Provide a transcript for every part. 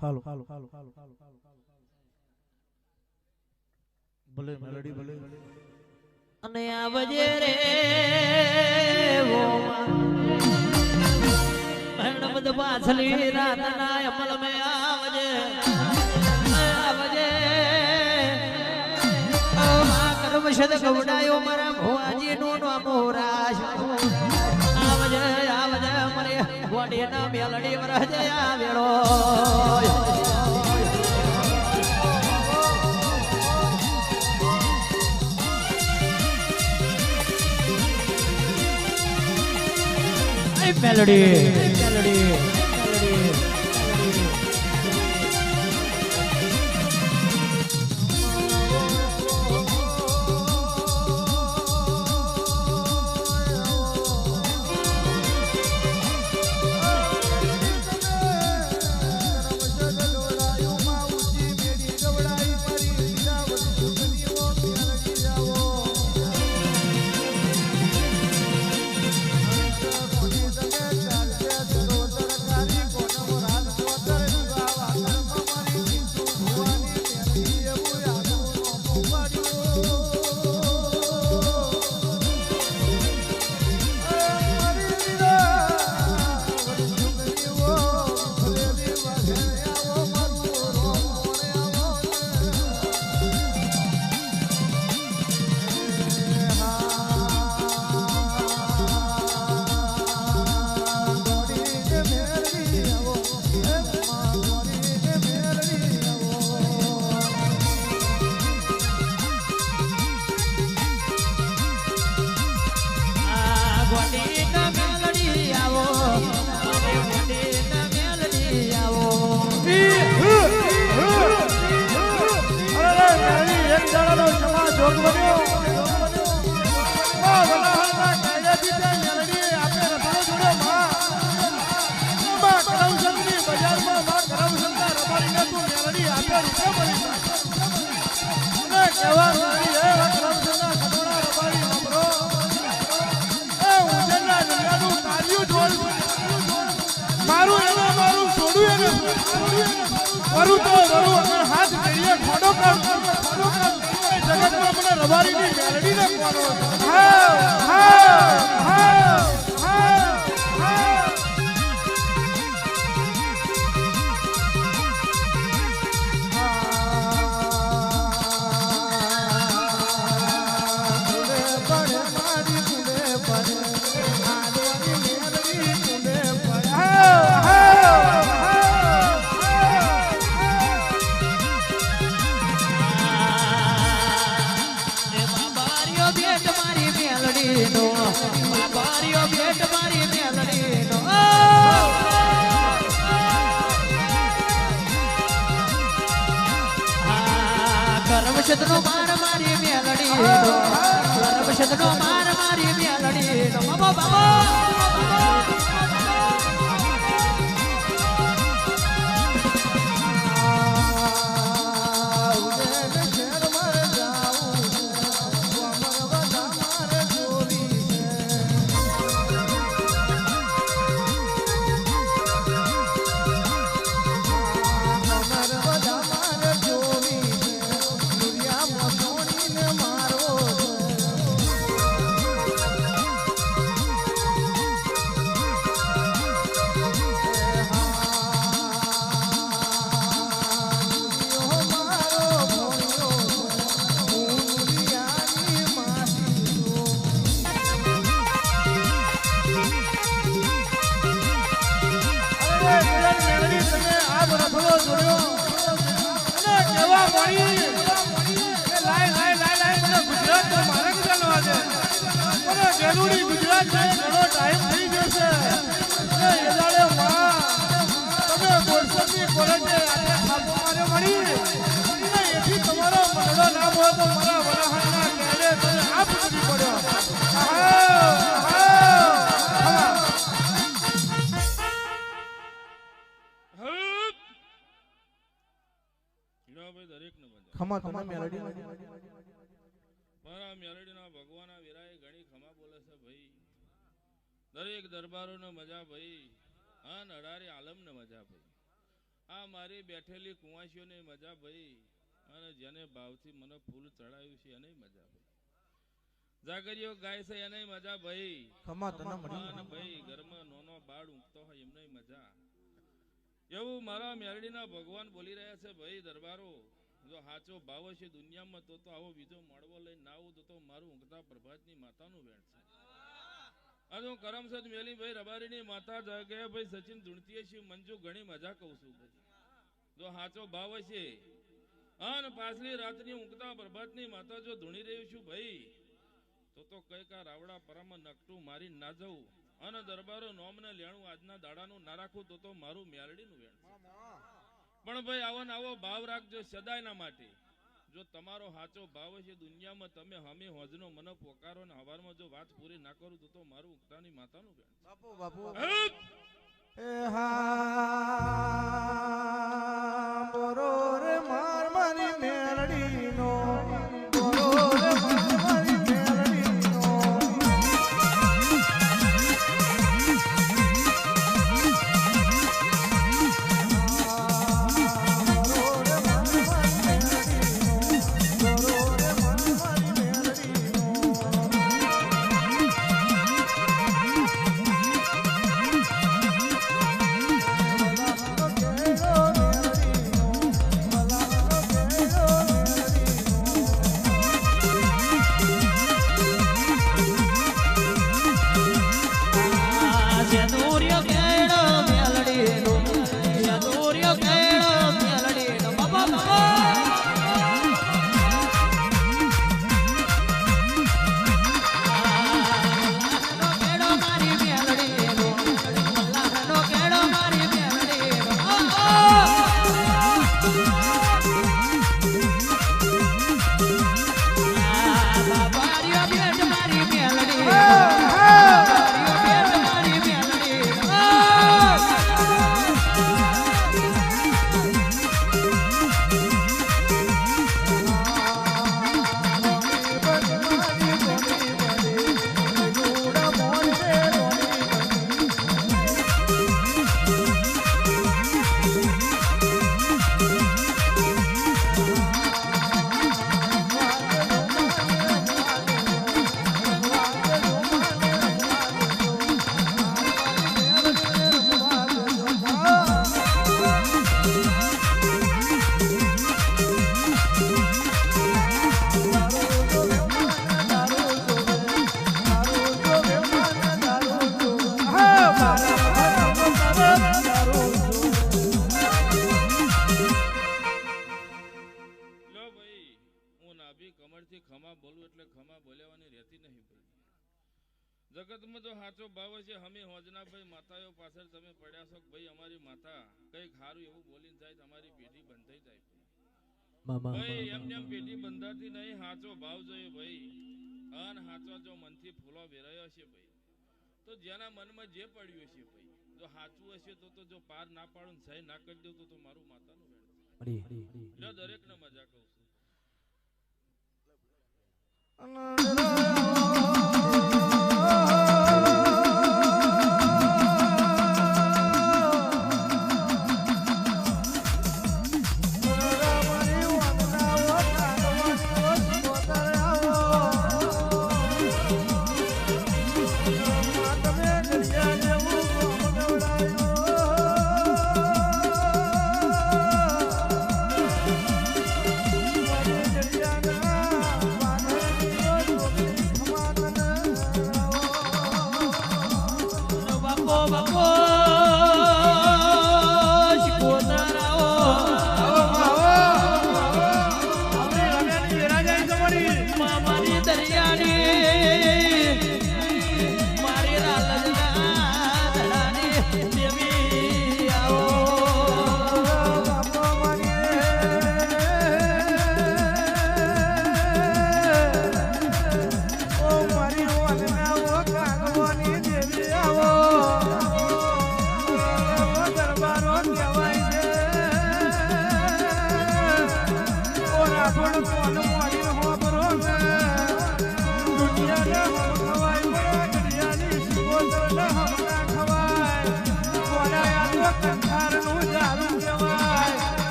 હાલો ભલે મેલડી ભલે અને આવજે રે વો મહેણમદ પાછલી રાતના અમલ મે આવજે આવજે ઓ મા કર્મશદ ગવડાયો મારા ભોવાજી નો નામો રાશ આવજે આવજે મરે ગોડીના મેલડી વરજે આવેળો melody हाथ मेरिए खोडो कर जगत में अपने रबारी की मेलडी ने पानो कर्मशदनो मार मारी मेलडी कर्मशदनो मार मारी मेलडी बाबा बाबा गुजरात घणो टाइम थी गयो छे ए दाड़े मां તમે બોરસદની કોલેજે આજે ખાપો મારે મળી અને એથી તમારો મનડો નામ હોય તો મારા વરાહના કેડે તમે આ પૂછી પડ્યો હીરાભાઈ દરેક ને મજા ખમા ખમા મેલડી મારા મેલડીના ભગવાના વિરાય ઘણી ખમા બોલે છે ભાઈ દરેક દરબારોને મજા ભાઈ હા નડારી આલમને મજા ભાઈ આ મારી બેઠેલી કુંવાસીઓની મજા ભાઈ અને જેને ભાવથી મને ફૂલ ચડાવ્યું છે એને મજા ભાઈ જાગરીઓ ગાય છે એને મજા ભાઈ ખમા તને મળી અને ભાઈ ઘરમાં નાનો બાળ ઊંઘતો હોય એમને મજા એવું મારા મેરડીના ભગવાન બોલી રહ્યા છે ભાઈ દરબારો જો સાચો ભાવ છે દુનિયામાં તો આવો બીજો મળવો લઈને ના આવું તો મારું ઊંઘતા પ્રભાતની માતાનું વેણ છે આજે હું કરમસદ મેલી ભાઈ રબારીની માતા જાગે ભાઈ સચિન ધૂણતીએ છે મંજુ ઘણી મજા કહું છું ભાઈ જો સાચો ભાવ છે અને પાછલી રાતની ઊંઘતા પ્રભાતની માતા જો ધૂણી રહ્યું છું ભાઈ તો કઈ કા રાવડા પરામાં નકટું મારી ના જવું અને દરબારો નોમને લેણું આજના દાડાનું ના રાખું તો મારું મેલડીનું વેણ પણ ભાઈ આવો ને આવો ભાવ રાખજો સદાયના માટે જો તમારો સાચો ભાવ છે દુનિયામાં તમે હમે હોજનો મને પોકારો ને હવારમાં જો વાત પૂરી ના કરું તો મારું ઉગતાની માતાનું વેણ બાપુ બાપુ એ હા બોરો રે માર મારી મેલડીનો બોરો રે માર મારી મેલડીનો ખમા બોલું એટલે ખમા બોલેવાની રહેતી નહીં ભાઈ જગતમાં તો સાચો ભાવ છે હમે હોજના ભાઈ માતાઓ પાછળ તમે પડ્યા છો ભાઈ અમારી માતા કઈક સારું એવું બોલીને જાય તમારી પેઢી બંધાઈ જાય ભાઈ એમને એમ પેઢી બંધાતી નહીં સાચો ભાવ જોઈએ ભાઈ અન સાચો જો મનથી ફૂલો વેરાયો છે ભાઈ તો જેના મનમાં જે પડ્યું છે ભાઈ જો સાચું હશે તો જો પાર ના પાડું સહી ના કરી દઉં તો મારું માતાનું વેણ દરેક ને મજા કહું છું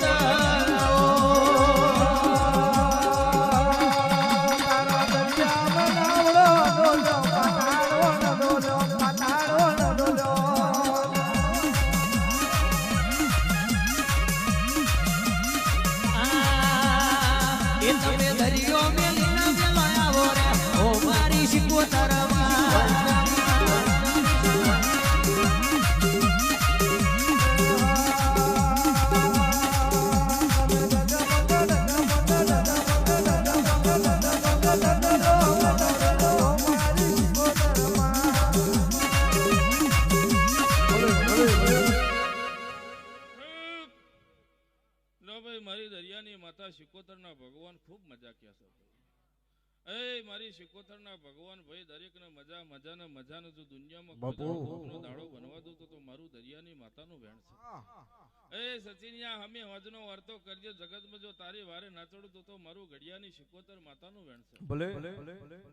તારા દરિયામાં નાવડો ડોલ્યો, પાતાળો ન ડોલ્યો, પાતાળો ન ડોલ્યો. એ તમે દરિયો મેલીને મેલાવો રે ઓ મારી શિકોતરમાં લો ભાઈ મારી દરિયાની માતા શિકોતરના ભગવાન ખૂબ મજા ક્યાં છે ભાઈ. એ મારી શિકોતરના ભગવાન ભાઈ દરેકને મજા મજાને મજાનો જો દુનિયામાં કોઈનો દાડો બનવા દો તો મારું દરિયાની માતાનું વેણ છે. એ સચિનિયા હમે હોજનો વર્તો કરજો જગતમાં જો તારી વારે નાચડું તો મારું ઘડિયાની શિકોતર માતાનું વેણ છે. ભલે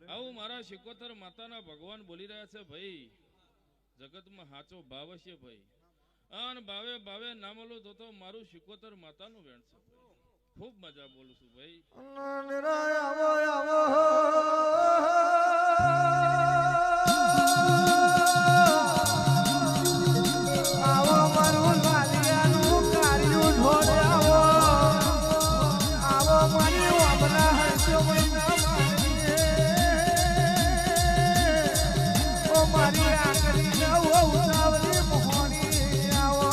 આવું મારા શિકોતર માતાના ભગવાન બોલી રહ્યા છે ભાઈ જગતમાં સાચો ભાવ છે ભાઈ અન ભાવે ભાવે ના મળું તો મારું શિકોતર માતાનું વેણ છે. ખૂબ મજા બોલું છું ભાઈ. આવો આવો આવો મારું લાલિયાનું કાર્યું ઢોળે આવો આવો મારી વાબના હરજો મહિના મારી ઓ મારી આકરી નવો ઉતાવળી મોહણી આવો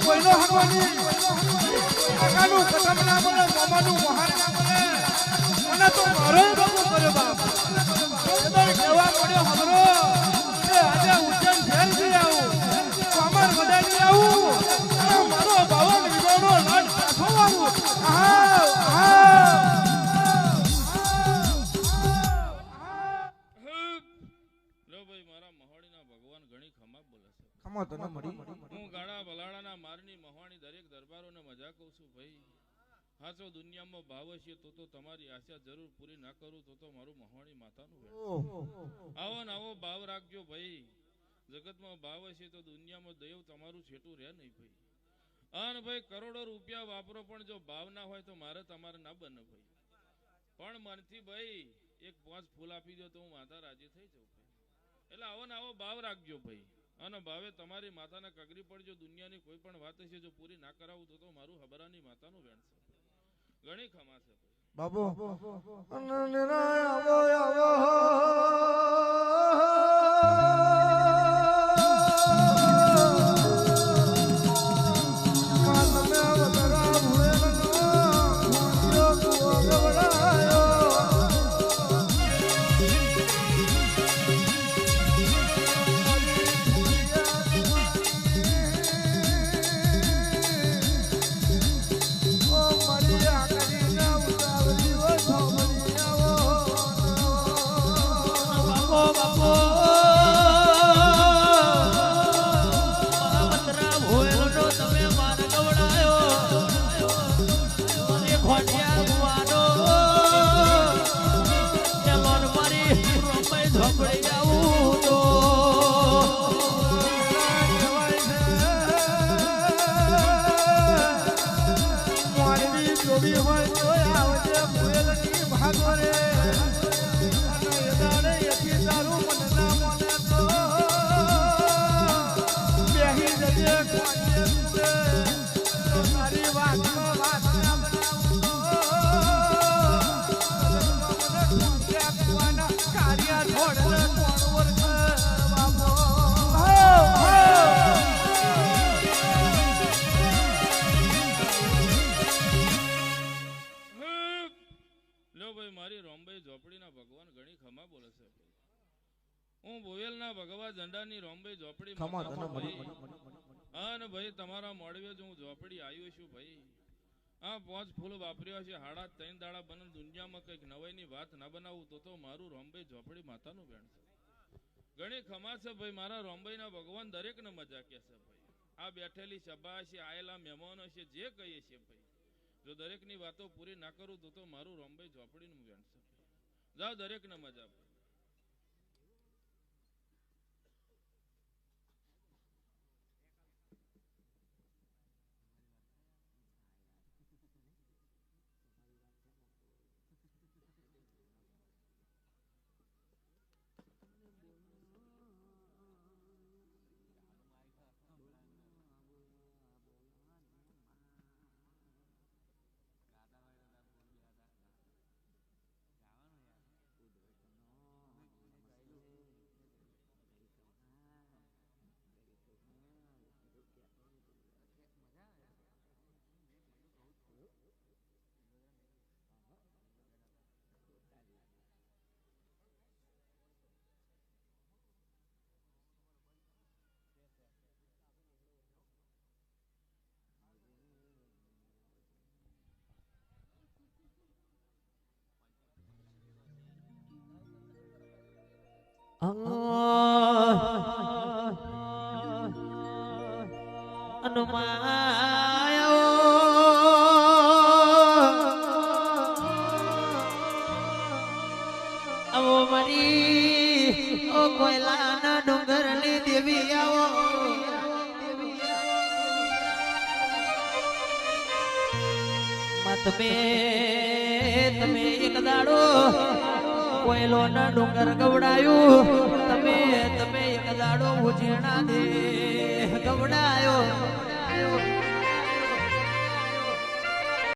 કોઈનો હરવાની કાકાનું કસમ ના બોલે મામાનું વહાણ ના બોલે મને તો મારો દગો કર્યો બાપ એ કેવા પડ્યો હમરો એ આજે ઉજ્જૈન શહેર થી આવું કમર બધાની આવું મારો બાવન વિગોનો લાડ કાઠો આવું લો ભાઈ મારા મહોડીના ભગવાન ઘણી ખમાપ બોલે છે. ખમા તો ન મળી હું ગાડા ભલાડાના મારની મહાણી દરેક દરબારોને મજા કહું છું ભાઈ હાચો દુનિયામાં ભાવ છે તો તમારી આશા જરૂર પૂરી ના કરું તો મારું મહાણી માતાનું વેણ. આવો ને આવો ભાવ રાખજો ભાઈ જગતમાં ભાવ છે તો દુનિયામાં દૈવ તમારું છેટું રહે નહીં ભાઈ. અને ભાઈ કરોડો રૂપિયા વાપરો પણ જો ભાવ ના હોય તો મારે તમારે ના બને ભાઈ. પણ મનથી ભાઈ એક 5 ફૂલ આપી દો તો હું માતા રાજી થઈ જાઉં ભાઈ. એટલે આવો ને આવો ભાવ રાખજો ભાઈ. અને ભાવે તમારી માતાને કગરી પડજો દુનિયાની કોઈ પણ વાત છે જો પૂરી ના કરાવું તો મારું હબરાની માતાનું વેણ છે. ઘણી ખમા છે બાબુ આવો આવો હું ભોવેલના ભગવા ઝંડાની રોમ્બે ઝોપડી ખમા માતા તને છું મળી ભાઈ. અને ભાઈ તમારા મોડવે જ હું ઝોપડી આવ્યો છું ભાઈ. આ 5 ફૂલ વાપર્યો છે, હાડા 3 દાડા બને દુનિયામાં કંઈક નવાઈની વાત ના બનાવું તો મારું રોમ્બે ઝોપડી માતાનું બેન છે. ઘણી ખમા છે ભાઈ, મારા રોમ્બેના ભગવાન દરેકને મજા કે છે ભાઈ. આ બેઠેલી સભા છે, આયેલા મહેમાનો છે, જે કહીએ છીએ ભાઈ, જો દરેકની વાતો પૂરી ના કરું તો મારું રોમ્બે ઝોપડીનું બેન છે ભાઈ. જાઓ દરેકને મજા ભાઈ. કોયલાના ડુંગરની દેવી આવો તમે એક દાડો કોયલો ના ડુંગર ગવડાયું, તમે એક દાડો ઉજેણા દે ગવડાયો.